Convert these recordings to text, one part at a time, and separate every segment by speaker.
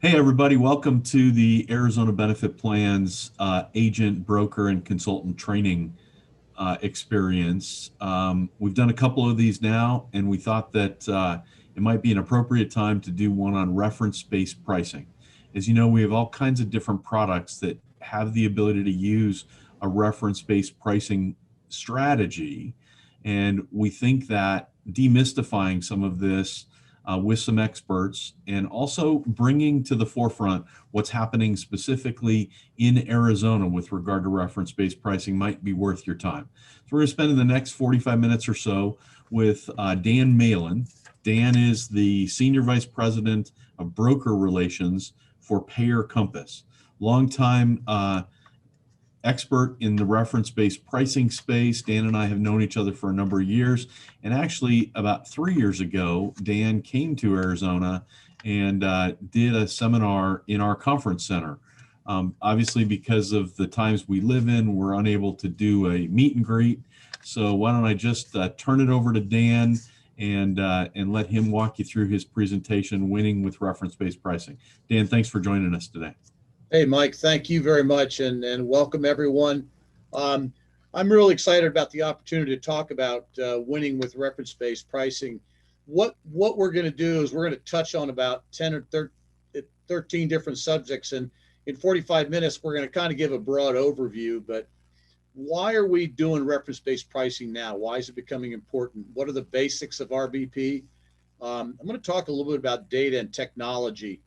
Speaker 1: Hey, everybody, welcome to the Arizona Benefit Plans agent, broker, and consultant training experience. We've done a couple of these now, and we thought that it might be an appropriate time to do one on reference-based pricing. As you know, we have all kinds of different products that have the ability to use a reference-based pricing strategy, and we think that demystifying some of this with some experts and also bringing to the forefront what's happening specifically in Arizona with regard to reference-based pricing might be worth your time. So we're going to spend the next 45 minutes or so with Dan Malin. Dan is the Senior Vice President of Broker Relations for Payer Compass. Longtime expert in the reference-based pricing space. Dan and I have known each other for a number of years. And actually, about 3 years ago, Dan came to Arizona and did a seminar in our conference center. Obviously, because of the times we live in, we're unable to do a meet and greet. So why don't I just turn it over to Dan and let him walk you through his presentation, Winning with Reference-Based Pricing. Dan, thanks for joining us today.
Speaker 2: Hey, Mike, thank you very much and welcome everyone. Um, I'm really excited about the opportunity to talk about winning with reference-based pricing. What we're going to do is we're going to touch on about 10 or 13 different subjects. And in 45 minutes, we're going to kind of give a broad overview. But why are we doing reference-based pricing now? Why is it becoming important? What are the basics of RBP? I'm going to talk a little bit about data and technology,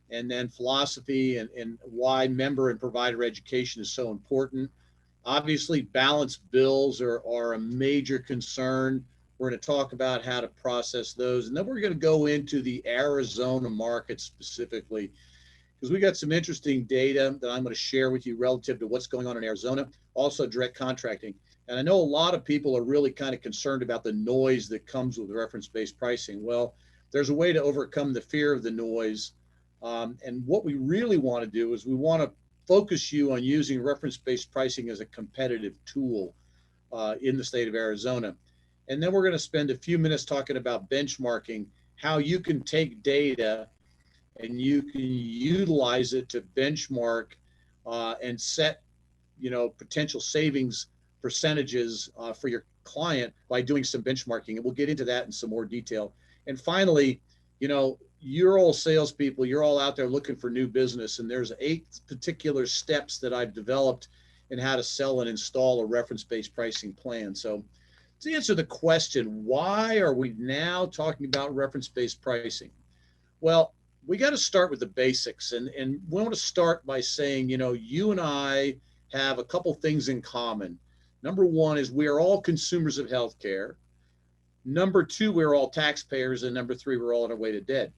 Speaker 2: and then philosophy and why member and provider education is so important. Obviously, balanced bills are a major concern. We're going to talk about how to process those. And then we're going to go into the Arizona market specifically, because we got some interesting data that I'm going to share with you relative to what's going on in Arizona, also direct contracting. And I know a lot of people are really kind of concerned about the noise that comes with reference-based pricing. Well, there's a way to overcome the fear of the noise. And what we really want to do is we want to focus you on using reference-based pricing as a competitive tool in the state of Arizona. And then we're going to spend a few minutes talking about benchmarking, how you can take data and you can utilize it to benchmark and set, potential savings percentages for your client by doing some benchmarking. And we'll get into that in some more detail. And finally, you're all salespeople, you're all out there looking for new business. And there's 8 particular steps that I've developed in how to sell and install a reference-based pricing plan. So to answer the question, why are we now talking about reference-based pricing? Well, we got to start with the basics. And we want to start by saying, you and I have a couple things in common. Number one is we are all consumers of healthcare. Number two, we're all taxpayers. And number three, we're all on our way to dead.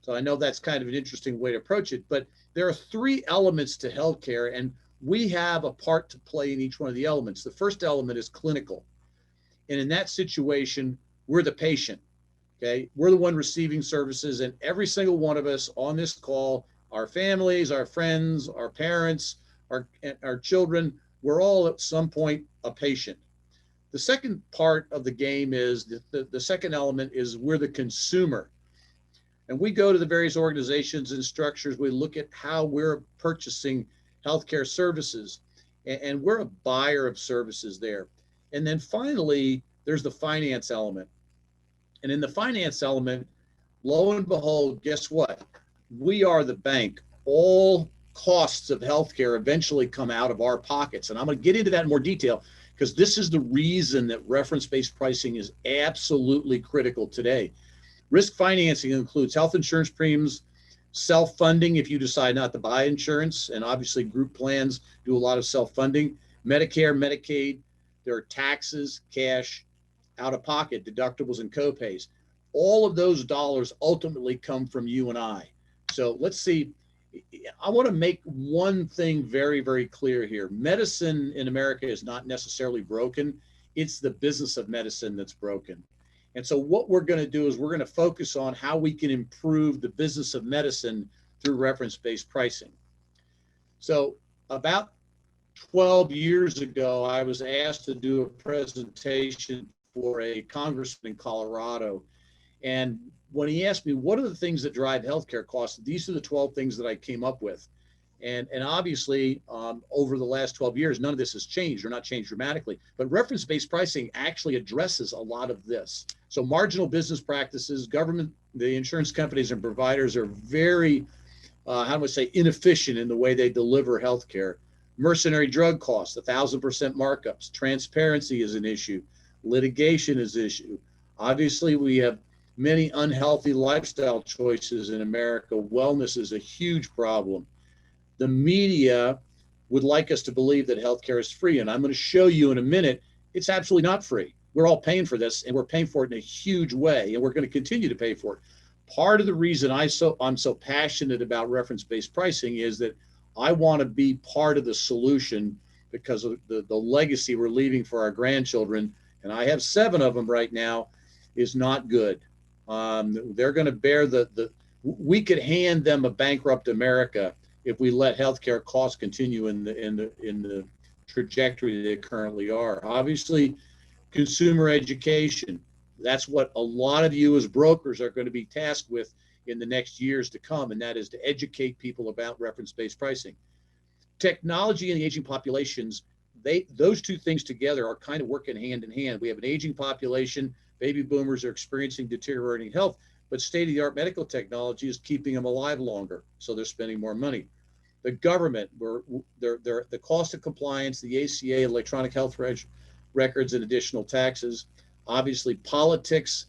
Speaker 2: So I know that's kind of an interesting way to approach it, but there are 3 elements to healthcare, and we have a part to play in each one of the elements. The first element is clinical. And in that situation, we're the patient. Okay. We're the one receiving services, and every single one of us on this call, our families, our friends, our parents, our children, we're all at some point a patient. The second part of the game is the second element is we're the consumer. And we go to the various organizations and structures. We look at how we're purchasing healthcare services, and we're a buyer of services there. And then finally, there's the finance element. And in the finance element, lo and behold, guess what? We are the bank. All costs of healthcare eventually come out of our pockets. And I'm going to get into that in more detail, because this is the reason that reference-based pricing is absolutely critical today. Risk financing includes health insurance premiums, self-funding if you decide not to buy insurance, and obviously group plans do a lot of self-funding, Medicare, Medicaid, there are taxes, cash, out-of-pocket, deductibles, and copays. All of those dollars ultimately come from you and I. So let's see. I want to make one thing very, very clear here. Medicine in America is not necessarily broken. It's the business of medicine that's broken. And so what we're going to do is we're going to focus on how we can improve the business of medicine through reference-based pricing. So about 12 years ago, I was asked to do a presentation for a congressman in Colorado. And when he asked me, what are the things that drive healthcare costs? These are the 12 things that I came up with. And obviously, over the last 12 years, none of this has changed or not changed dramatically. But reference-based pricing actually addresses a lot of this. So marginal business practices, government, the insurance companies and providers are very, how do I say, inefficient in the way they deliver healthcare. Mercenary drug costs, 1,000% markups. Transparency is an issue. Litigation is an issue. Obviously, we have many unhealthy lifestyle choices in America. Wellness is a huge problem. The media would like us to believe that healthcare is free. And I'm going to show you in a minute, it's absolutely not free. We're all paying for this, and we're paying for it in a huge way, and we're going to continue to pay for it. Part of the reason I'm so passionate about reference-based pricing is that I want to be part of the solution because of the legacy we're leaving for our grandchildren, and I have 7 of them right now, is not good. They're going to bear we could hand them a bankrupt America if we let healthcare costs continue in the trajectory they currently are. Obviously, consumer education, that's what a lot of you as brokers are going to be tasked with in the next years to come, and that is to educate people about reference-based pricing. Technology and the aging populations, those two things together are kind of working hand in hand. We have an aging population, baby boomers are experiencing deteriorating health, but state-of-the-art medical technology is keeping them alive longer, so they're spending more money. The government, the cost of compliance, the ACA, electronic health records, and additional taxes. Obviously, politics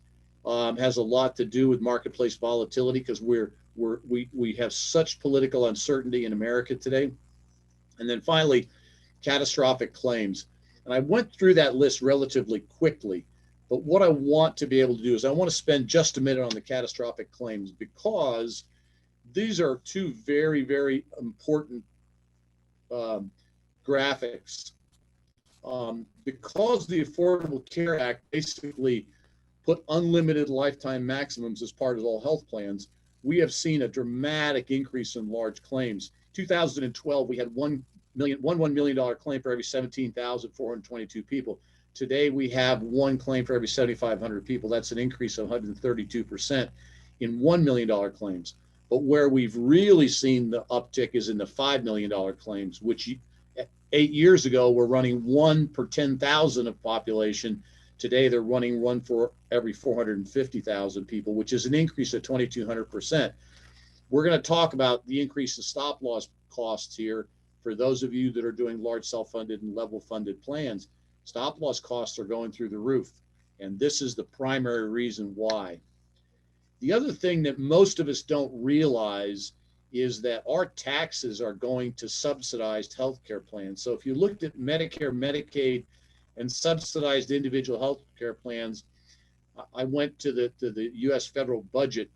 Speaker 2: has a lot to do with marketplace volatility because we have such political uncertainty in America today. And then finally, catastrophic claims. And I went through that list relatively quickly. But what I want to be able to do is I want to spend just a minute on the catastrophic claims because these are 2 very, very important graphics. Because the Affordable Care Act basically put unlimited lifetime maximums as part of all health plans, we have seen a dramatic increase in large claims. 2012, we had $1 million claim for every 17,422 people. Today, we have 1 claim for every 7,500 people. That's an increase of 132% in $1 million claims. But where we've really seen the uptick is in the $5 million claims, which 8 years ago were running 1 per 10,000 of population. Today, they're running 1 for every 450,000 people, which is an increase of 2,200%. We're going to talk about the increase in stop loss costs here for those of you that are doing large self-funded and level funded plans. Stop loss costs are going through the roof, and this is the primary reason why. The other thing that most of us don't realize is that our taxes are going to subsidized healthcare plans. So if you looked at Medicare, Medicaid, and subsidized individual healthcare plans, I went to the U.S. federal budget,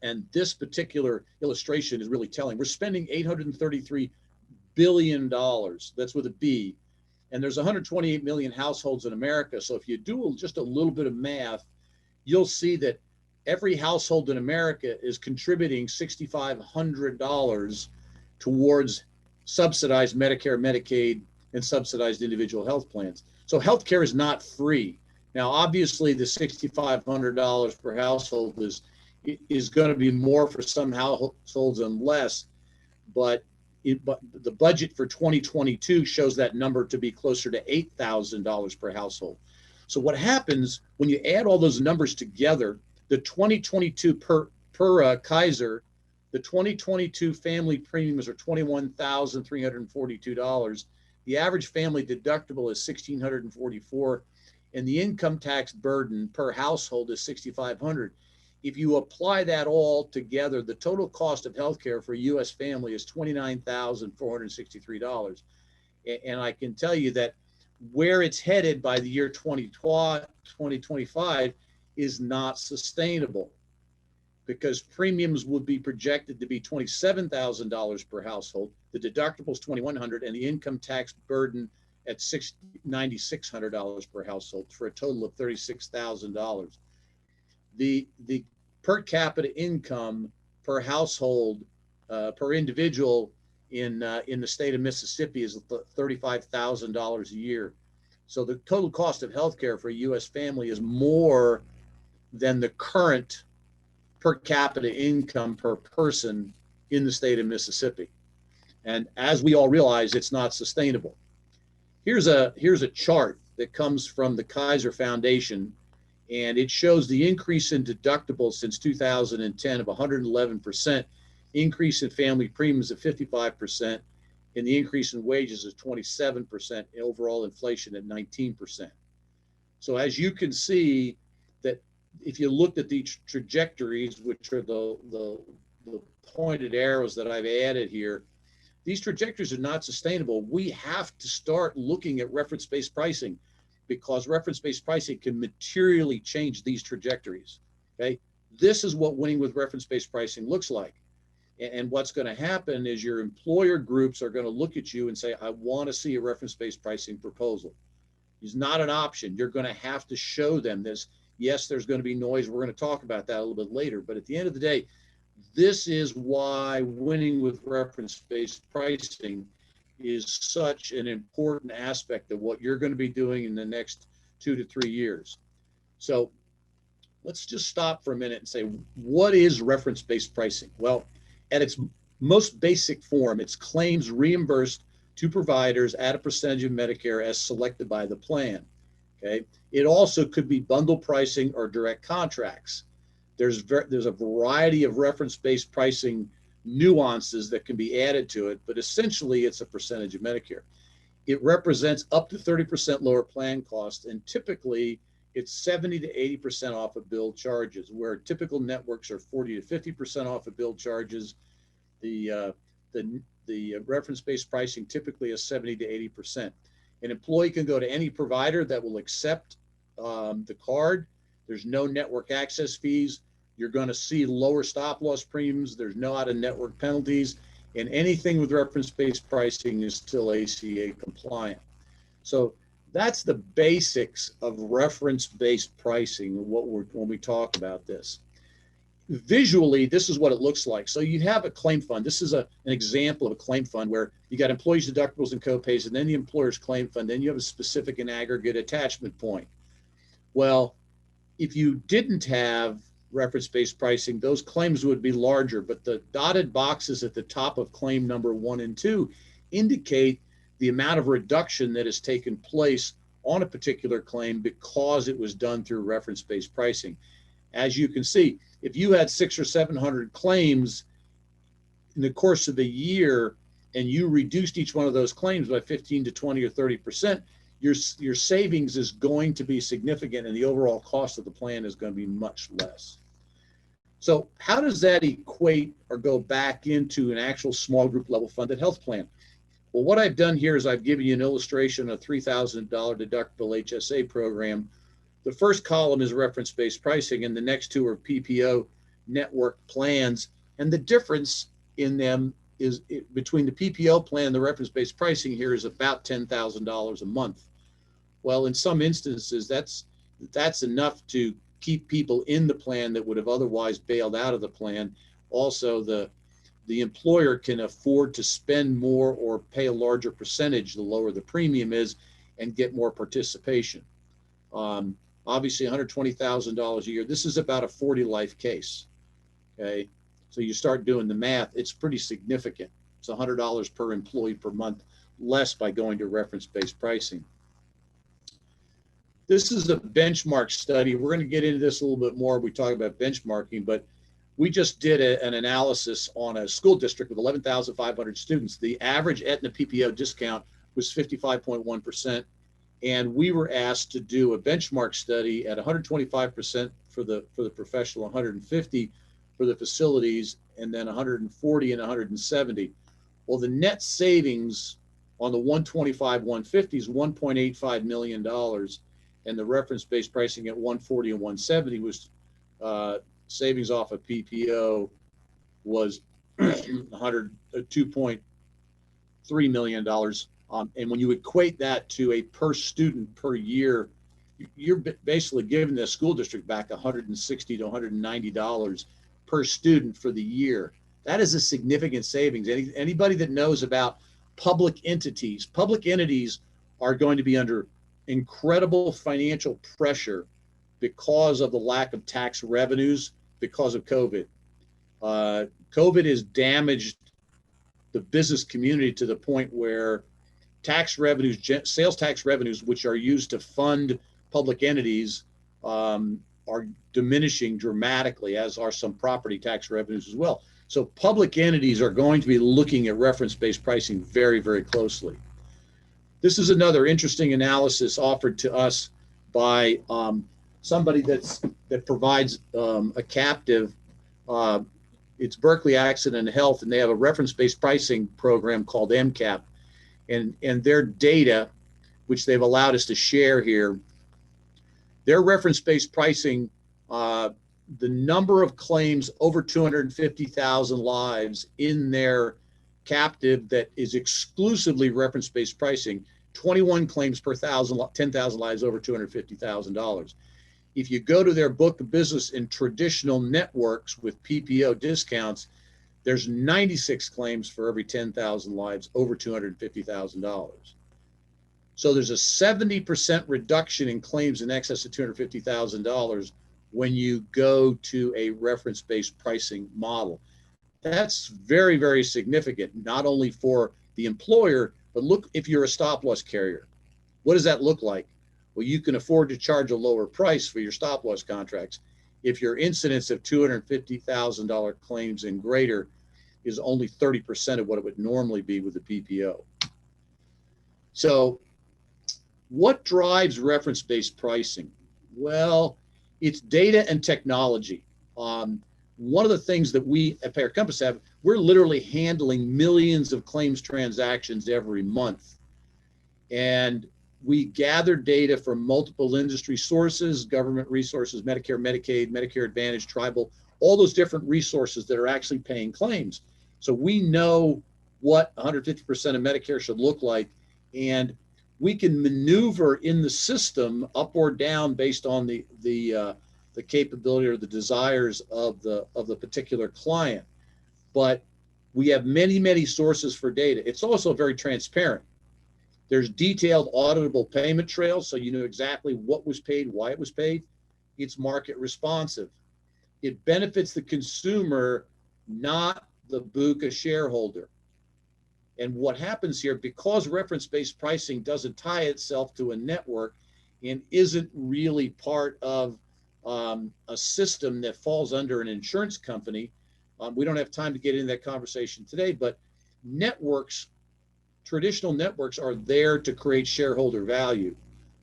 Speaker 2: and this particular illustration is really telling. We're spending $833 billion. That's with a B. And there's 128 million households in America. So if you do just a little bit of math, you'll see that every household in America is contributing $6,500 towards subsidized Medicare, Medicaid, and subsidized individual health plans. So healthcare is not free. Now, obviously, the $6,500 per household is going to be more for some households and less, but the budget for 2022 shows that number to be closer to $8,000 per household. So what happens when you add all those numbers together, the 2022 per Kaiser, the 2022 family premiums are $21,342. The average family deductible is $1,644, and the income tax burden per household is $6,500. If you apply that all together, the total cost of healthcare for a U.S. family is $29,463. And I can tell you that where it's headed by the year 2025 is not sustainable, because premiums would be projected to be $27,000 per household, the deductible is $2,100, and the income tax burden at $9,600 per household, for a total of $36,000. The per capita income per household, per individual in the state of Mississippi is $35,000 a year. So the total cost of healthcare for a U.S. family is more than the current per capita income per person in the state of Mississippi. And as we all realize, it's not sustainable. Here's a chart that comes from the Kaiser Foundation, and it shows the increase in deductibles since 2010 of 111%, increase in family premiums of 55%, and the increase in wages of 27%, and overall inflation at 19%. So as you can see, that if you looked at these trajectories, which are the pointed arrows that I've added here, these trajectories are not sustainable. We have to start looking at reference-based pricing, because reference-based pricing can materially change these trajectories. Okay, this is what winning with reference-based pricing looks like. And what's going to happen is your employer groups are going to look at you and say, I want to see a reference-based pricing proposal. It's not an option. You're going to have to show them this. Yes, there's going to be noise. We're going to talk about that a little bit later. But at the end of the day, this is why winning with reference-based pricing is such an important aspect of what you're going to be doing in the next 2 to 3 years. So let's just stop for a minute and say, what is reference-based pricing? Well, at its most basic form, it's claims reimbursed to providers at a percentage of Medicare as selected by the plan. Okay. It also could be bundle pricing or direct contracts. There's a variety of reference-based pricing nuances that can be added to it, but essentially it's a percentage of Medicare. It represents up to 30% lower plan cost, and typically it's 70 to 80% off of billed charges, where typical networks are 40 to 50% off of billed charges. The reference-based pricing typically is 70 to 80%. An employee can go to any provider that will accept the card. There's no network access fees. You're going to see lower stop loss premiums. There's no out-of-network penalties, and anything with reference-based pricing is still ACA compliant. So that's the basics of reference-based pricing. When we talk about this, visually, this is what it looks like. So you have a claim fund. This is an example of a claim fund where you got employees' deductibles and copays, and then the employer's claim fund. Then you have a specific and aggregate attachment point. Well, if you didn't have reference-based pricing, those claims would be larger, but the dotted boxes at the top of claim number 1 and 2 indicate the amount of reduction that has taken place on a particular claim because it was done through reference-based pricing. As you can see, if you had 600 or 700 claims in the course of a year and you reduced each one of those claims by 15 to 20 or 30%, your savings is going to be significant, and the overall cost of the plan is going to be much less. So how does that equate or go back into an actual small group level funded health plan? Well, what I've done here is I've given you an illustration of a $3,000 deductible HSA program. The first column is reference-based pricing, and the next two are PPO network plans. And the difference in them is between the PPO plan and the reference-based pricing here is about $10,000 a month. Well, in some instances, that's enough to keep people in the plan that would have otherwise bailed out of the plan. Also, the employer can afford to spend more or pay a larger percentage the lower the premium is and get more participation. Obviously, $120,000 a year. This is about a 40 life case. Okay, so you start doing the math. It's pretty significant. It's $100 per employee per month less by going to reference-based pricing. This is a benchmark study. We're going to get into this a little bit more. We talk about benchmarking, but we just did an analysis on a school district with 11,500 students. The average Aetna PPO discount was 55.1%. And we were asked to do a benchmark study at 125% for the professional, 150 for the facilities, and then 140 and 170. Well, the net savings on the 125, 150 is $1.85 million. And the reference-based pricing at 140 and 170 was savings off of PPO was $2.3 million. And when you equate that to a per student per year, you're basically giving the school district back $160 to $190 per student for the year. That is a significant savings. Anybody that knows about public entities are going to be under incredible financial pressure because of the lack of tax revenues because of COVID. COVID has damaged the business community to the point where tax revenues, sales tax revenues, which are used to fund public entities, are diminishing dramatically, as are some property tax revenues as well. So public entities are going to be looking at reference-based pricing very, very closely. This is another interesting analysis offered to us by somebody that provides a captive. It's Berkeley Accident and Health, and they have a reference-based pricing program called MCAP. And their data, which they've allowed us to share here, their reference-based pricing, the number of claims over 250,000 lives in their captive that is exclusively reference-based pricing, 21 claims per 10,000 lives over $250,000. If you go to their book of business in traditional networks with PPO discounts, there's 96 claims for every 10,000 lives over $250,000. So there's a 70% reduction in claims in excess of $250,000 when you go to a reference-based pricing model. That's very, very significant, not only for the employer, but look, if you're a stop-loss carrier, what does that look like? Well, you can afford to charge a lower price for your stop-loss contracts if your incidence of $250,000 claims and greater is only 30% of what it would normally be with a PPO. So what drives reference-based pricing? Well, it's data and technology. One of the things that we at Payer Compass have, we're literally handling millions of claims transactions every month. And we gather data from multiple industry sources, government resources, Medicare, Medicaid, Medicare Advantage, tribal, all those different resources that are actually paying claims. So we know what 150% of Medicare should look like, and we can maneuver in the system up or down based on the capability or the desires of the particular client. But we have many, many sources for data. It's also very transparent. There's detailed auditable payment trails, so you know exactly what was paid, why it was paid. It's market responsive. It benefits the consumer, not the BUCA shareholder. And what happens here, because reference-based pricing doesn't tie itself to a network and isn't really part of a system that falls under an insurance company, we don't have time to get into that conversation today, but networks, traditional networks, are there to create shareholder value.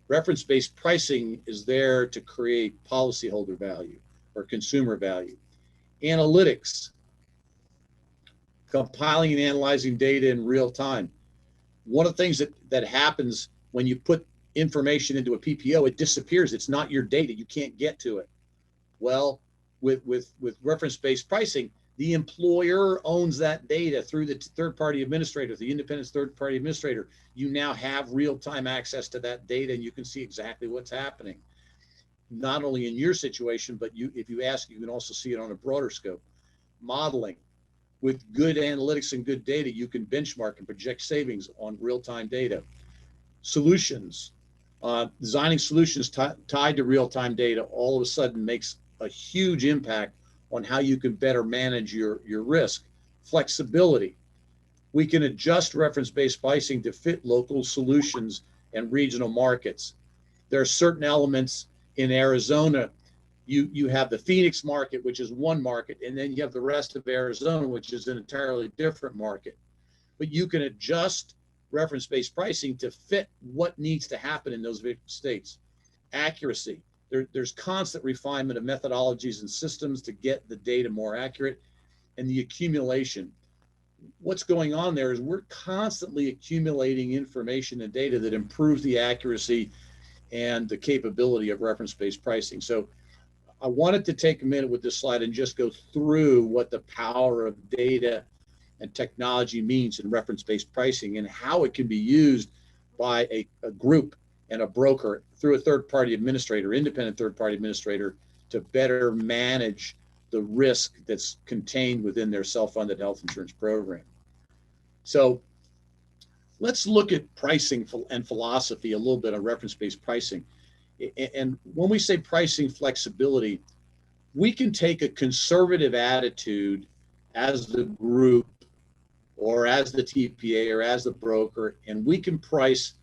Speaker 2: Reference-based pricing is there to create policyholder value or consumer value. Analytics, compiling and analyzing data in real time. One of the things that happens when you put information into a PPO, it disappears. It's not your data. You can't get to it. Well, with reference-based pricing, the employer owns that data through the third-party administrator, the independent third-party administrator. You now have real-time access to that data, and you can see exactly what's happening. Not only in your situation, but if you ask, you can also see it on a broader scope. Modeling. With good analytics and good data, you can benchmark and project savings on real-time data. Solutions. Designing solutions tied to real-time data all of a sudden makes a huge impact on how you can better manage your risk. Flexibility. We can adjust reference-based pricing to fit local solutions and regional markets. There are certain elements in Arizona. You have the Phoenix market, which is one market, and then you have the rest of Arizona, which is an entirely different market. But you can adjust reference-based pricing to fit what needs to happen in those states. Accuracy. There's constant refinement of methodologies and systems to get the data more accurate. And the accumulation. What's going on there is we're constantly accumulating information and data that improves the accuracy and the capability of reference-based pricing. So I wanted to take a minute with this slide and just go through what the power of data and technology means in reference-based pricing and how it can be used by a group and a broker through a third-party administrator, independent third-party administrator, to better manage the risk that's contained within their self-funded health insurance program. So let's look at pricing and philosophy a little bit on reference-based pricing. And when we say pricing flexibility, we can take a conservative attitude as the group or as the TPA or as the broker, and we can price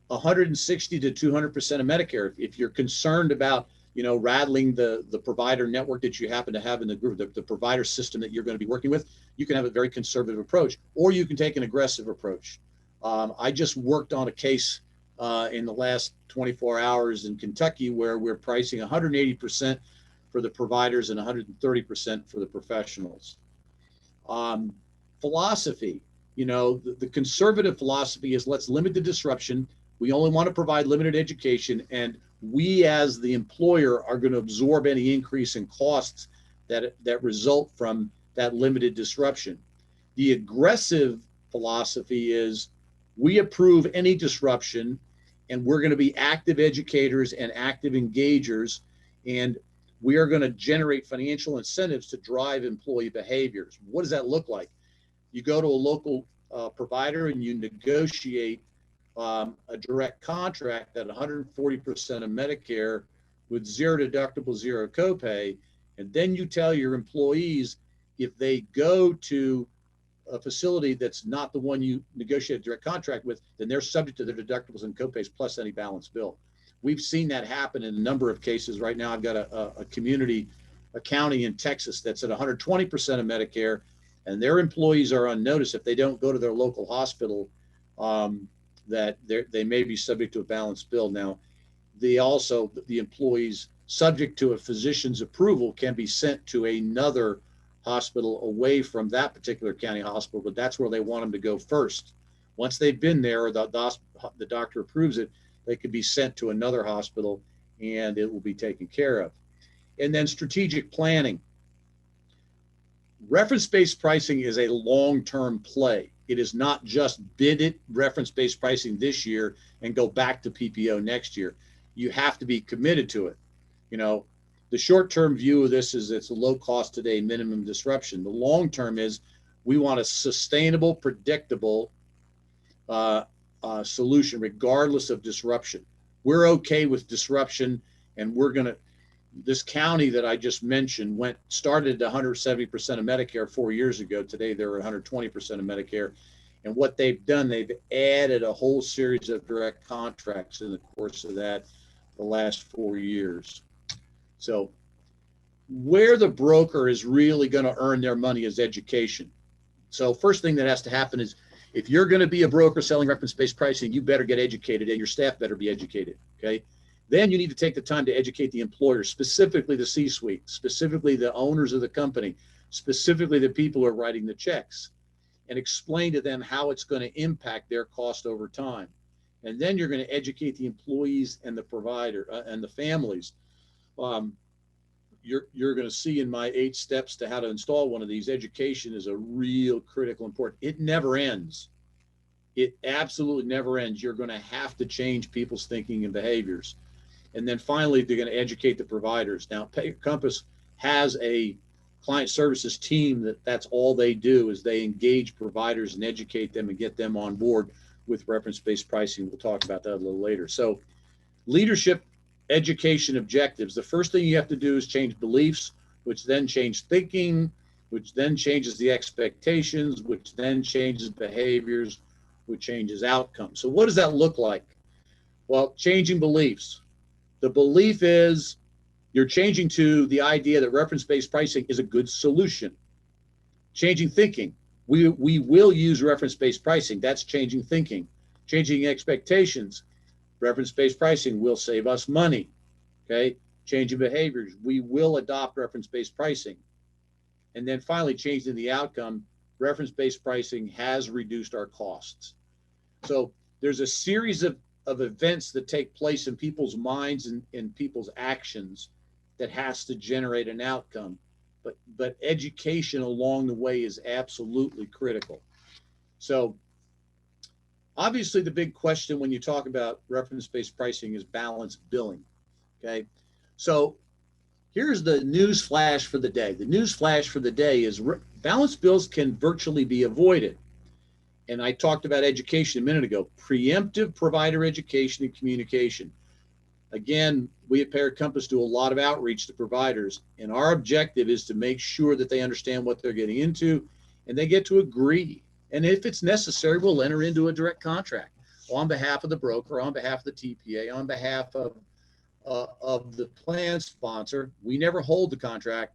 Speaker 2: 160 to 200% of Medicare. If you're concerned about, rattling the provider network that you happen to have in the group, the provider system that you're going to be working with, you can have a very conservative approach, or you can take an aggressive approach. I just worked on a case in the last 24 hours in Kentucky where we're pricing 180% for the providers and 130% for the professionals. Philosophy, the conservative philosophy is let's limit the disruption. We only want to provide limited education, and we as the employer are going to absorb any increase in costs that result from that limited disruption. The aggressive philosophy is we approve any disruption, and we're going to be active educators and active engagers, and we are going to generate financial incentives to drive employee behaviors. What does that look like? You go to a local provider and you negotiate a direct contract at 140% of Medicare with zero deductible, zero copay. And then you tell your employees if they go to a facility that's not the one you negotiate a direct contract with, then they're subject to their deductibles and copays plus any balance bill. We've seen that happen in a number of cases. Right now, I've got a county in Texas that's at 120% of Medicare, and their employees are on notice if they don't go to their local hospital, that they may be subject to a balance bill. Now, the employees, subject to a physician's approval, can be sent to another hospital away from that particular county hospital, but that's where they want them to go first. Once they've been there, or the doctor approves it, they could be sent to another hospital and it will be taken care of. And then strategic planning. Reference-based pricing is a long-term play. It is not just bid it reference-based pricing this year and go back to PPO next year. You have to be committed to it. The short-term view of this is it's a low cost today, minimum disruption. The long-term is we want a sustainable, predictable solution regardless of disruption. We're okay with disruption, and this county that I just mentioned started at 170% of Medicare 4 years ago. Today, they're at 120% of Medicare. And what they've done, they've added a whole series of direct contracts in the course of the last 4 years. So where the broker is really going to earn their money is education. So first thing that has to happen is if you're going to be a broker selling reference-based pricing, you better get educated and your staff better be educated, okay? Then you need to take the time to educate the employer, specifically the C-suite, specifically the owners of the company, specifically the people who are writing the checks, and explain to them how it's going to impact their cost over time. And then you're going to educate the employees and the provider and the families. You're going to see in my 8 steps to how to install one of these, education is a real critical important. It never ends. It absolutely never ends. You're going to have to change people's thinking and behaviors. And then finally, they're going to educate the providers. Now, Compass has a client services team that's all they do is they engage providers and educate them and get them on board with reference-based pricing. We'll talk about that a little later. So leadership, education, objectives. The first thing you have to do is change beliefs, which then change thinking, which then changes the expectations, which then changes behaviors, which changes outcomes. So what does that look like? Well, changing beliefs. The belief is you're changing to the idea that reference-based pricing is a good solution. Changing thinking. We will use reference-based pricing. That's changing thinking. Changing expectations. Reference-based pricing will save us money. Okay. Changing behaviors. We will adopt reference-based pricing. And then finally, changing the outcome. Reference-based pricing has reduced our costs. So there's a series of events that take place in people's minds and in people's actions that has to generate an outcome. But education along the way is absolutely critical. So obviously the big question when you talk about reference-based pricing is balanced billing, okay? So here's the news flash for the day. The news flash for the day is balanced bills can virtually be avoided. And I talked about education a minute ago, preemptive provider education and communication. Again, we at Payer Compass do a lot of outreach to providers, and our objective is to make sure that they understand what they're getting into and they get to agree. And if it's necessary, we'll enter into a direct contract on behalf of the broker, on behalf of the TPA, on behalf of the plan sponsor. We never hold the contract,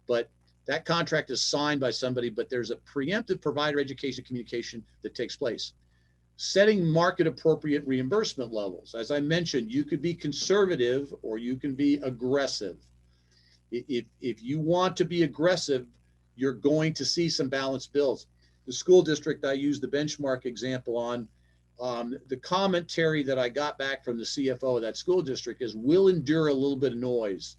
Speaker 2: but that contract is signed by somebody, but there's a preemptive provider education communication that takes place. Setting market appropriate reimbursement levels. As I mentioned, you could be conservative or you can be aggressive. If you want to be aggressive, you're going to see some balanced bills. The school district I used the benchmark example on, the commentary that I got back from the CFO of that school district is we'll endure a little bit of noise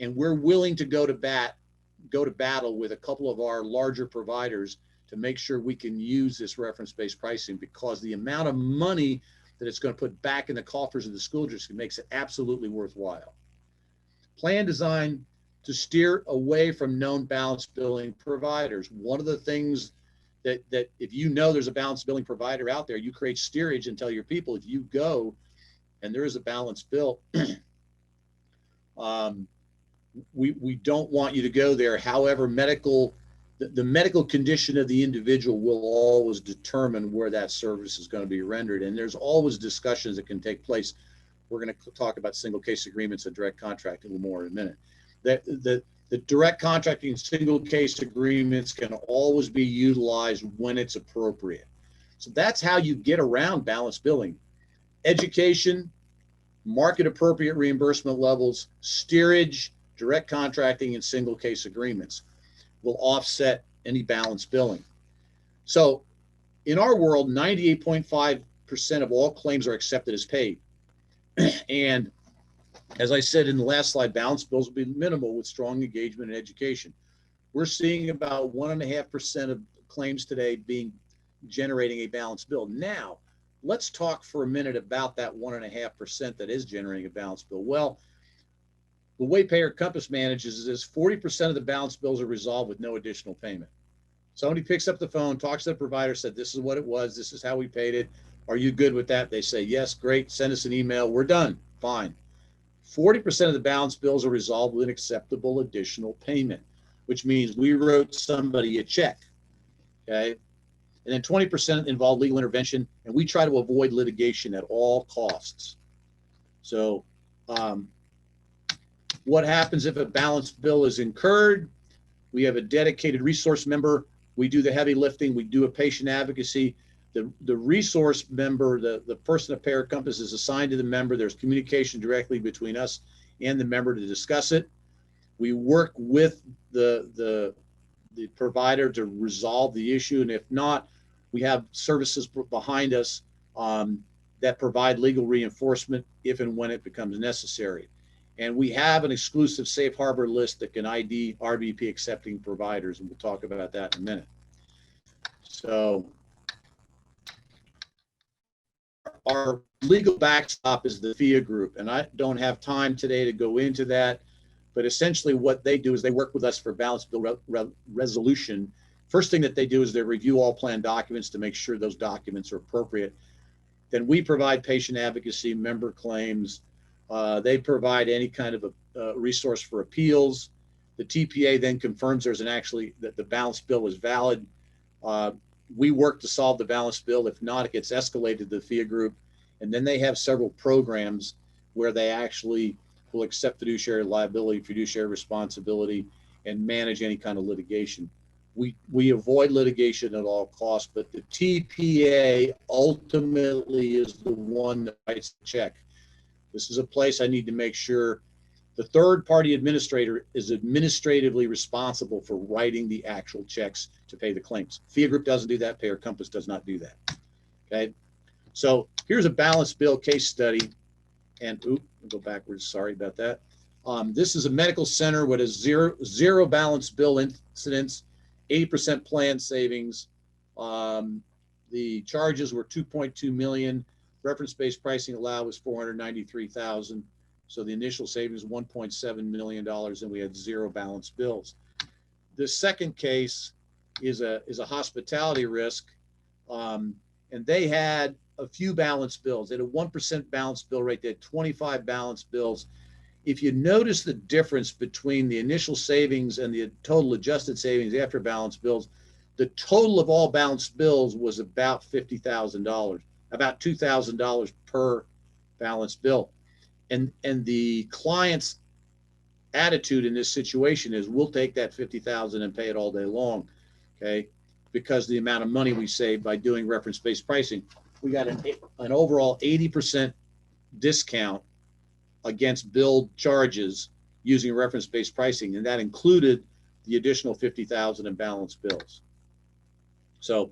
Speaker 2: and we're willing to go to battle with a couple of our larger providers to make sure we can use this reference-based pricing, because the amount of money that it's going to put back in the coffers of the school district makes it absolutely worthwhile. Plan design to steer away from known balanced billing providers. One of the things that if you know there's a balanced billing provider out there, you create steerage and tell your people, if you go and there is a balanced bill, we don't want you to go there. However, the medical condition of the individual will always determine where that service is going to be rendered. And there's always discussions that can take place. We're going to talk about single case agreements and direct contracting a little more in a minute. The direct contracting single case agreements can always be utilized when it's appropriate. So that's how you get around balanced billing. Education, market appropriate reimbursement levels, steerage, direct contracting, and single case agreements will offset any balanced billing. So in our world, 98.5% of all claims are accepted as paid. And as I said in the last slide, balanced bills will be minimal with strong engagement in education. We're seeing about 1.5% of claims today generating a balanced bill. Now, let's talk for a minute about that 1.5% that is generating a balanced bill. Well, the way Payer Compass manages is 40% of the balanced bills are resolved with no additional payment. Somebody picks up the phone, talks to the provider, said, this is what it was, this is how we paid it. Are you good with that? They say, yes, great, send us an email, we're done, fine. 40% of the balanced bills are resolved with an acceptable additional payment, which means we wrote somebody a check, okay? And then 20% involve legal intervention, and we try to avoid litigation at all costs. So, what happens if a balanced bill is incurred? We have a dedicated resource member. We do the heavy lifting. We do a patient advocacy. The resource member, the person at Payer Compass is assigned to the member. There's communication directly between us and the member to discuss it. We work with the provider to resolve the issue. And if not, we have services behind us that provide legal reinforcement if and when it becomes necessary. And we have an exclusive safe harbor list that can ID RBP accepting providers, and we'll talk about that in a minute. So our legal backstop is the FIA group, and I don't have time today to go into that, but essentially what they do is they work with us for balanced bill resolution. First thing that they do is they review all plan documents to make sure those documents are appropriate. Then we provide patient advocacy, member claims. They provide any kind of a resource for appeals. The TPA then confirms that the balanced bill is valid. We work to solve the balanced bill. If not, it gets escalated to the FIA group. And then they have several programs where they actually will accept fiduciary liability, fiduciary responsibility, and manage any kind of litigation. We avoid litigation at all costs, but the TPA ultimately is the one that writes the check. This is a place I need to make sure the third-party administrator is administratively responsible for writing the actual checks to pay the claims. FIA Group doesn't do that. Payer Compass does not do that. Okay, so here's a balanced bill case study, and we'll go backwards. Sorry about that. This is a medical center with a zero balanced bill incidents, 80% plan savings. The charges were $2.2 million. Reference-based pricing allowed was $493,000. So the initial savings was $1.7 million, and we had zero balanced bills. The second case is a hospitality risk, and they had a few balance bills. They had a 1% balance bill rate. They had 25 balance bills. If you notice the difference between the initial savings and the total adjusted savings after balance bills, the total of all balanced bills was about $50,000, about $2,000 per balance bill. And the client's attitude in this situation is, we'll take that 50,000 and pay it all day long, okay? Because the amount of money we save by doing reference-based pricing, we got an overall 80% discount against billed charges using reference-based pricing, and that included the additional 50,000 in balance bills. So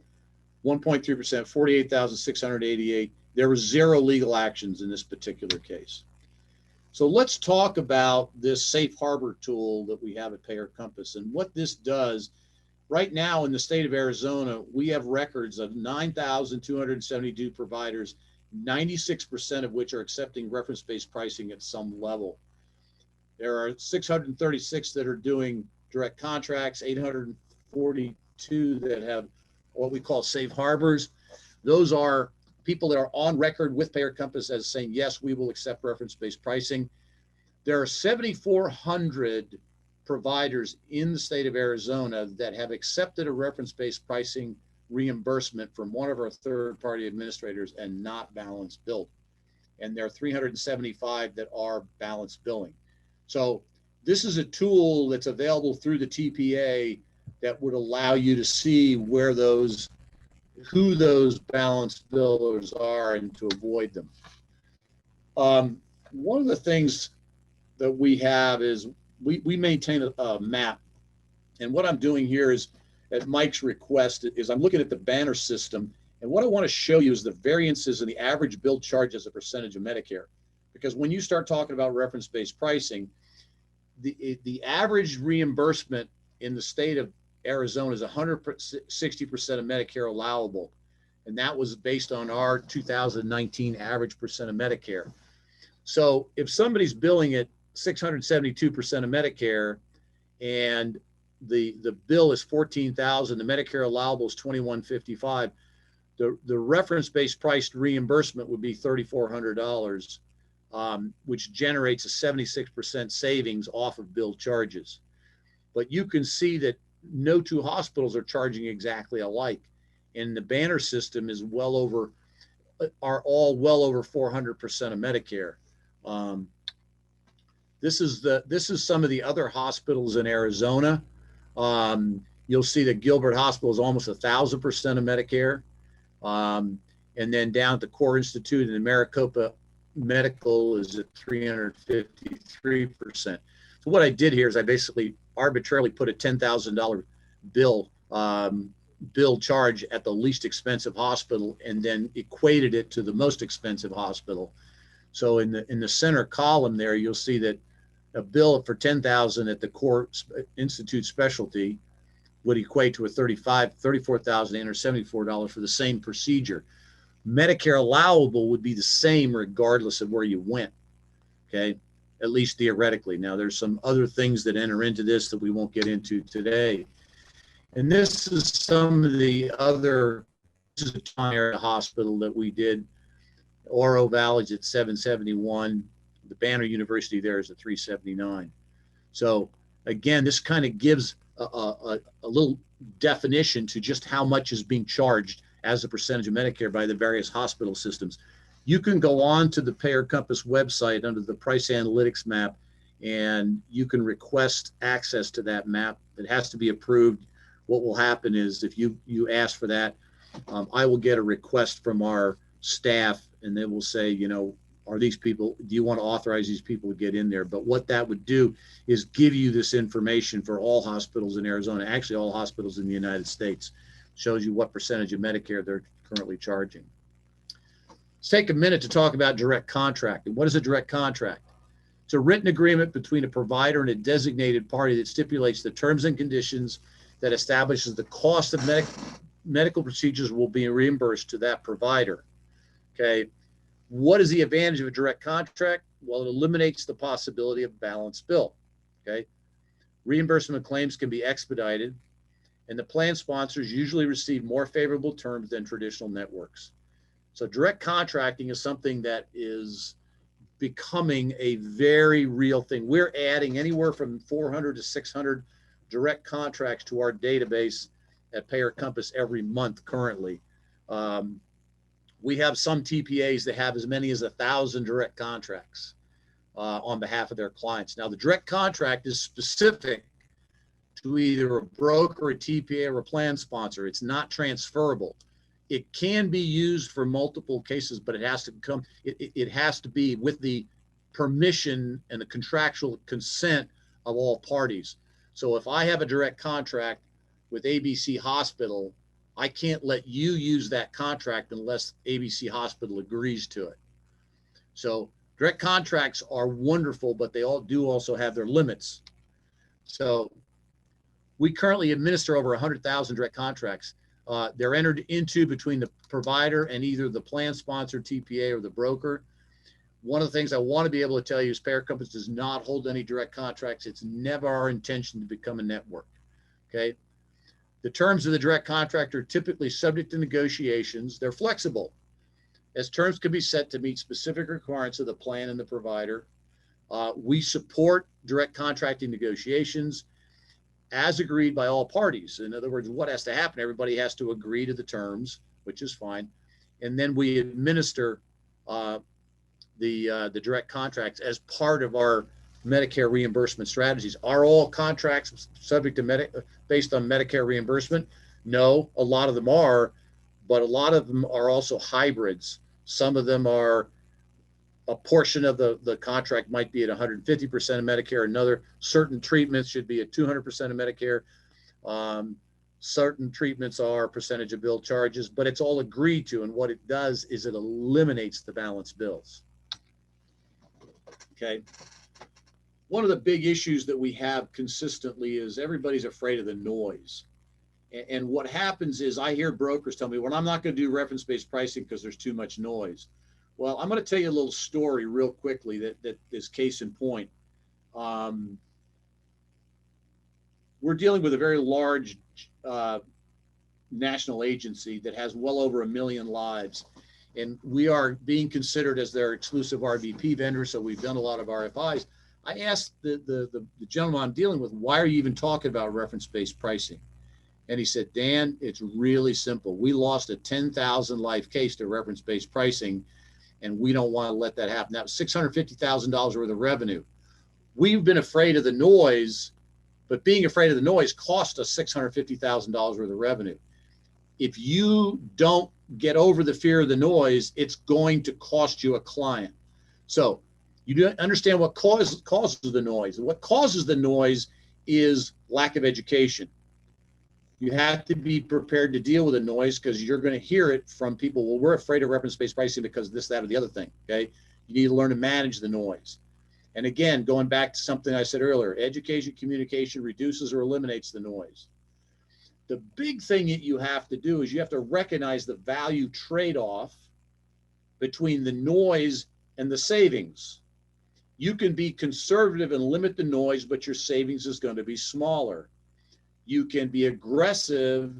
Speaker 2: 1.3%, 48,688. There were 0 legal actions in this particular case. So let's talk about this safe harbor tool that we have at Payer Compass and what this does. Right now in the state of Arizona, we have records of 9,272 providers, 96% of which are accepting reference-based pricing at some level. There are 636 that are doing direct contracts, 842 that have what we call safe harbors. Those are people that are on record with Payer Compass as saying, yes, we will accept reference-based pricing. There are 7,400 providers in the state of Arizona that have accepted a reference-based pricing reimbursement from one of our third-party administrators and not balance billed. And there are 375 that are balance billing. So this is a tool that's available through the TPA that would allow you to see who those balance billers are and to avoid them. One of the things that we have is we maintain a map. And what I'm doing here is, at Mike's request, is I'm looking at the Banner system. And what I want to show you is the variances in the average billed charge as a percentage of Medicare. Because when you start talking about reference-based pricing, the average reimbursement in the state of Arizona is 160% of Medicare allowable. And that was based on our 2019 average percent of Medicare. So if somebody's billing at 672% of Medicare and the bill is 14,000, the Medicare allowable is 2,155, the reference-based priced reimbursement would be $3,400, which generates a 76% savings off of billed charges. But you can see that no two hospitals are charging exactly alike. And the Banner system is all well over 400% of Medicare. This is some of the other hospitals in Arizona. You'll see that Gilbert Hospital is almost 1,000% of Medicare. And then down at the Core Institute and the Maricopa Medical is at 353%. So what I did here is I basically arbitrarily put a $10,000 bill charge at the least expensive hospital and then equated it to the most expensive hospital. So in the center column there, you'll see that a bill for $10,000 at the Core Institute specialty would equate to a $34,874 for the same procedure. Medicare allowable would be the same regardless of where you went, okay, at least theoretically. Now, there's some other things that enter into this that we won't get into today. And this is some of the other, this is a John Area hospital that we did. Oro Valley at 771. The Banner University there is at 379. So again, this kind of gives a little definition to just how much is being charged as a percentage of Medicare by the various hospital systems. You can go on to the Payer Compass website under the price analytics map, and you can request access to that map. It has to be approved. What will happen is if you ask for that, I will get a request from our staff, and they will say, you know, are these people, do you want to authorize these people to get in there? But what that would do is give you this information for all hospitals in Arizona, actually all hospitals in the United States. Shows you what percentage of Medicare they're currently charging. Let's take a minute to talk about direct contracting. What is a direct contract? It's a written agreement between a provider and a designated party that stipulates the terms and conditions that establishes the cost of medical procedures will be reimbursed to that provider. Okay. What is the advantage of a direct contract? Well, it eliminates the possibility of balance bill. Okay. Reimbursement claims can be expedited, and the plan sponsors usually receive more favorable terms than traditional networks. So direct contracting is something that is becoming a very real thing. We're adding anywhere from 400 to 600 direct contracts to our database at Payer Compass every month currently. We have some TPAs that have as many as 1,000 direct contracts on behalf of their clients. Now, the direct contract is specific to either a broker, a TPA, or a plan sponsor. It's not transferable. It can be used for multiple cases, but it has to come, it has to be with the permission and the contractual consent of all parties. So if I have a direct contract with ABC Hospital, I can't let you use that contract unless ABC Hospital agrees to it. So direct contracts are wonderful, but they all do also have their limits. So we currently administer over 100,000 direct contracts. They're entered into between the provider and either the plan sponsor, TPA, or the broker. One of the things I want to be able to tell you is Payer Compass does not hold any direct contracts. It's never our intention to become a network. Okay. The terms of the direct contract are typically subject to negotiations. They're flexible, as terms can be set to meet specific requirements of the plan and the provider. We support direct contracting negotiations as agreed by all parties. In other words, what has to happen? Everybody has to agree to the terms, which is fine. And then we administer the direct contracts as part of our Medicare reimbursement strategies. Are all contracts subject to based on Medicare reimbursement? No, a lot of them are, but a lot of them are also hybrids. Some of them are a portion of the contract might be at 150% of Medicare. Another certain treatments should be at 200% of Medicare. Certain treatments are percentage of bill charges, but it's all agreed to. And what it does is it eliminates the balance bills. Okay. One of the big issues that we have consistently is everybody's afraid of the noise. And what happens is I hear brokers tell me, well, I'm not going to do reference-based pricing because there's too much noise. Well, I'm going to tell you a little story real quickly that is case in point. We're dealing with a very large national agency that has well over 1 million lives. And we are being considered as their exclusive RVP vendor. So we've done a lot of RFIs. I asked the gentleman I'm dealing with, why are you even talking about reference-based pricing? And he said, Dan, it's really simple. We lost a 10,000 life case to reference-based pricing, and we don't want to let that happen. That was $650,000 worth of revenue. We've been afraid of the noise, but being afraid of the noise cost us $650,000 worth of revenue. If you don't get over the fear of the noise, it's going to cost you a client. So you do understand what causes the noise. And what causes the noise is lack of education. You have to be prepared to deal with the noise because you're going to hear it from people. Well, we're afraid of reference-based pricing because this, that, or the other thing. Okay. You need to learn to manage the noise. And again, going back to something I said earlier, education, communication reduces or eliminates the noise. The big thing that you have to do is you have to recognize the value trade-off between the noise and the savings. You can be conservative and limit the noise, but your savings is going to be smaller. You can be aggressive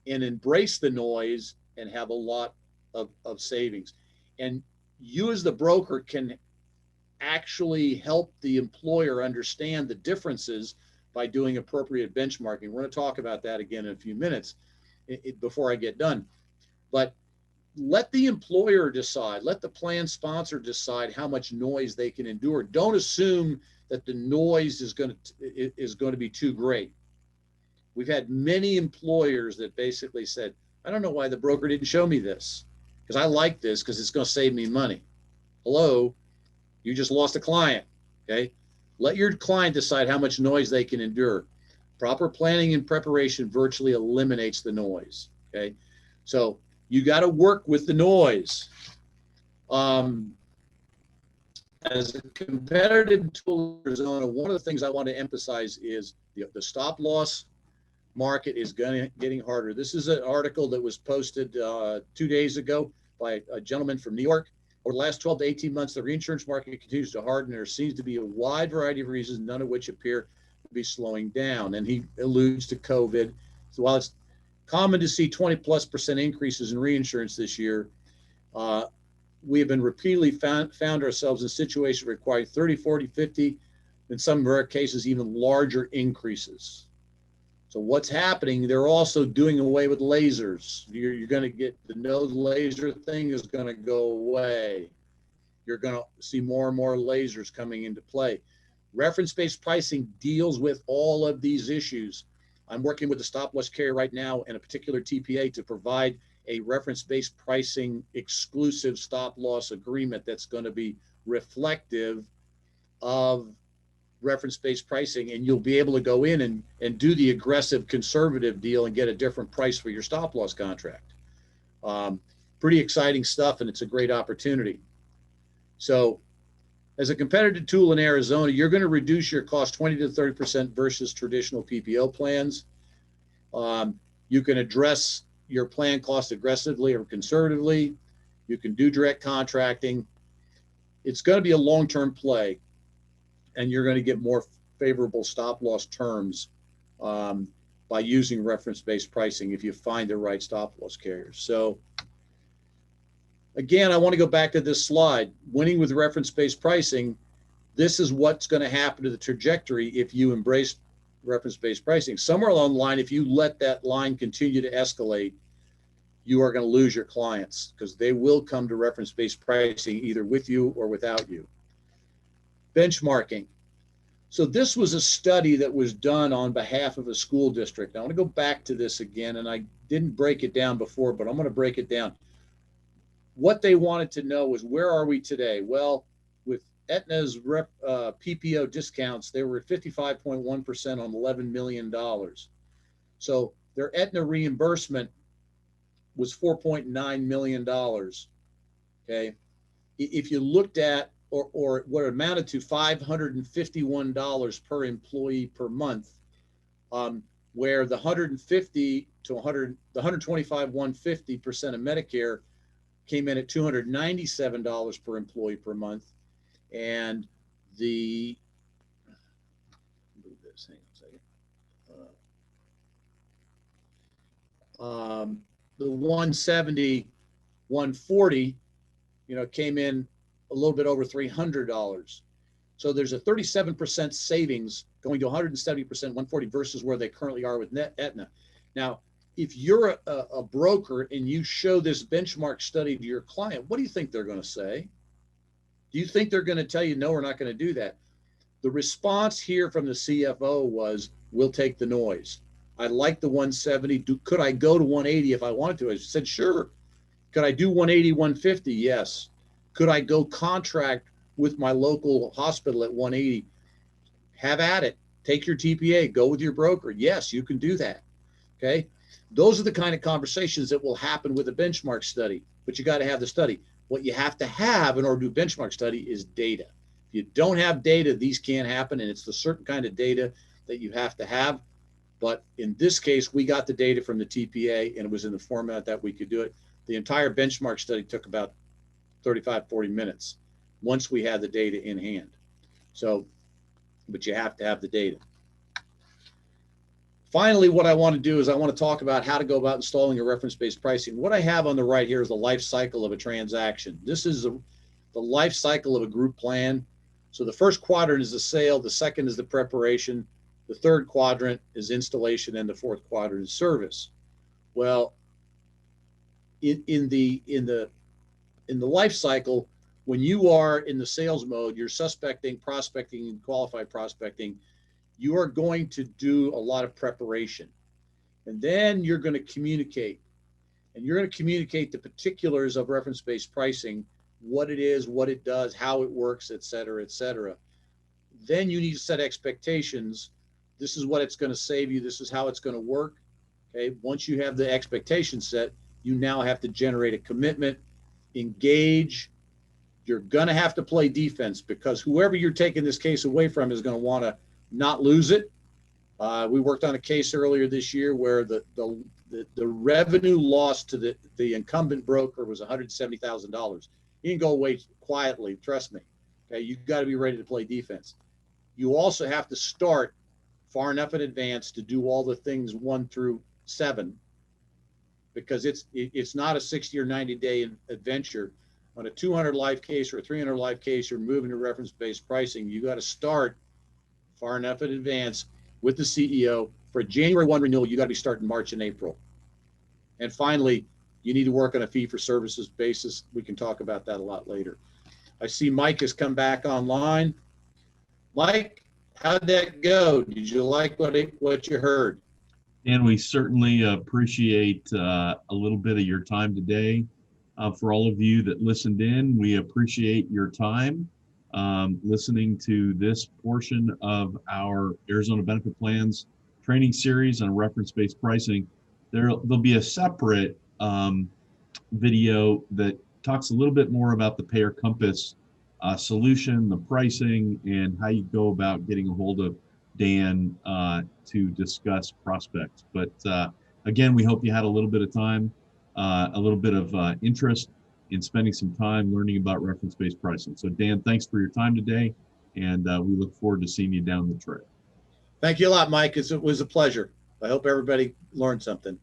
Speaker 2: and embrace the noise and have a lot of savings. And you as the broker can actually help the employer understand the differences by doing appropriate benchmarking. We're going to talk about that again in a few minutes before I get done. But let the employer decide, let the plan sponsor decide how much noise they can endure. Don't assume that the noise is going to be too great. We've had many employers that basically said, I don't know why the broker didn't show me this, because I like this because it's going to save me money. Hello, you just lost a client. Okay. Let your client decide how much noise they can endure. Proper planning and preparation virtually eliminates the noise. Okay. So you got to work with the noise. As a competitive tool in Arizona, one of the things I want to emphasize is the stop loss market is getting harder. This is an article that was posted 2 days ago by a gentleman from New York. Over the last 12 to 18 months, the reinsurance market continues to harden. There seems to be a wide variety of reasons, none of which appear to be slowing down. And he alludes to COVID. So while it's common to see 20+% increases in reinsurance this year, Uh, we have been repeatedly found ourselves in situations requiring 30, 40, 50, in some rare cases, even larger increases. So what's happening, they're also doing away with lasers. You're going to get the nose laser thing is going to go away. You're going to see more and more lasers coming into play. Reference-based pricing deals with all of these issues. I'm working with the stop loss carrier right now and a particular TPA to provide a reference-based pricing exclusive stop loss agreement that's going to be reflective of reference-based pricing, and you'll be able to go in and do the aggressive conservative deal and get a different price for your stop loss contract. Pretty exciting stuff, and it's a great opportunity. So as a competitive tool in Arizona, you're going to reduce your cost 20 to 30% versus traditional PPO plans. You can address your plan cost aggressively or conservatively. You can do direct contracting. It's going to be a long-term play, and you're going to get more favorable stop loss terms by using reference-based pricing if you find the right stop loss carriers. So again, I want to go back to this slide. Winning with reference-based pricing, this is what's going to happen to the trajectory if you embrace reference-based pricing. Somewhere along the line, if you let that line continue to escalate, you are going to lose your clients because they will come to reference-based pricing either with you or without you. Benchmarking. So this was a study that was done on behalf of a school district. I want to go back to this again, and I didn't break it down before, but I'm going to break it down. What they wanted to know was, where are we today? Well, with Aetna's PPO discounts, they were at 55.1% on $11 million. So their Aetna reimbursement was $4.9 million. Okay. If you looked at, or what amounted to $551 per employee per month, where the 150 to 100, the 125, 150% of Medicare came in at $297 per employee per month, and the hang on a second. The 170, 140, came in a little bit over $300. So there's a 37% savings going to 170%, 140 versus where they currently are with Aetna. Now, if you're a broker and you show this benchmark study to your client, what do you think they're going to say? Do you think they're going to tell you, no, we're not going to do that? The response here from the CFO was, we'll take the noise. I like the 170. Could I go to 180 if I wanted to? I said, sure. Could I do 180, 150? Yes. Could I go contract with my local hospital at 180? Have at it. Take your TPA. Go with your broker. Yes, you can do that. Okay. Those are the kind of conversations that will happen with a benchmark study, but you got to have the study. What you have to have in order to do a benchmark study is data. If you don't have data, these can't happen, and it's the certain kind of data that you have to have. But in this case, we got the data from the TPA, and it was in the format that we could do it. The entire benchmark study took about 35, 40 minutes once we had the data in hand. So, but you have to have the data. Finally, what I want to do is I want to talk about how to go about installing a reference-based pricing. What I have on the right here is the life cycle of a transaction. This is the life cycle of a group plan. So the first quadrant is the sale, the second is the preparation, the third quadrant is installation, and the fourth quadrant is service. Well, in the life cycle, when you are in the sales mode, you're suspecting, prospecting, and qualified prospecting, you are going to do a lot of preparation. And then you're going to communicate. And you're going to communicate the particulars of reference-based pricing, what it is, what it does, how it works, et cetera, et cetera. Then you need to set expectations. This is what it's going to save you. This is how it's going to work. Okay. Once you have the expectation set, you now have to generate a commitment, engage. You're going to have to play defense because whoever you're taking this case away from is going to want to not lose it. We worked on a case earlier this year where the revenue loss to the incumbent broker was $170,000. You can go away quietly, trust me. Okay, you've got to be ready to play defense. You also have to start far enough in advance to do all the things 1 through 7 because it's not a 60 or 90-day adventure. On a 200 life case or a 300 life case, you're moving to reference-based pricing. You got to start far enough in advance with the CEO. For a January 1 renewal, you got to be starting March and April. And finally, you need to work on a fee for services basis. We can talk about that a lot later. I see Mike has come back online. Mike, how'd that go? Did you like what you heard?
Speaker 1: And we certainly appreciate a little bit of your time today. For all of you that listened in, we appreciate your time listening to this portion of our Arizona Benefit Plans training series on reference-based pricing. There'll be a separate video that talks a little bit more about the Payer Compass solution, the pricing, and how you go about getting a hold of Dan to discuss prospects. But again, we hope you had a little bit of time, a little bit of interest in spending some time learning about reference-based pricing. So Dan, thanks for your time today, and we look forward to seeing you down the trail.
Speaker 2: Thank you a lot, Mike. It was a pleasure. I hope everybody learned something.